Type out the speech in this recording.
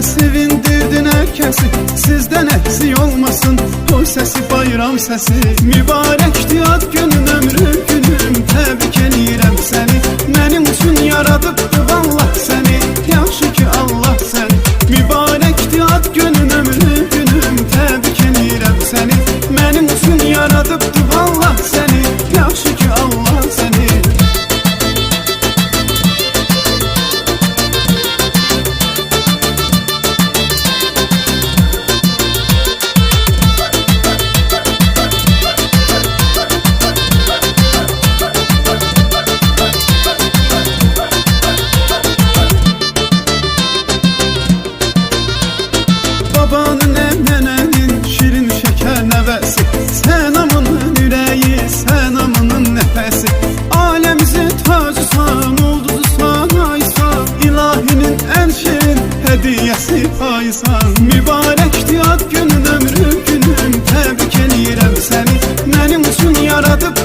sevindirdin herkesi. Sizden eksik olmasın o sesi, bayram sesi. Mübarekti ad günün, ömrü günüm, təbrik eləyirəm səni. Mənim üçün yaradıbdı vallah səni, yaxşı ki Allah səni. Mübarekti ad günün, ömrü günüm, təbrik eləyirəm səni. Mənim üçün yaradıbdı vallah səni, yaxşı ki Allah səni. Babanın, əmnənənin, şirin şəkər nəvəsi, sən amının ürəyi, sən amının nəfəsi. Aləmizin tacısan, ulduzusan, aysan, ilahinin ən şirin hədiyyəsi paysan. Mübarəkdi ad günün, ömrü günüm, təbrik eləyirəm səni. Mənim üçün yaradıb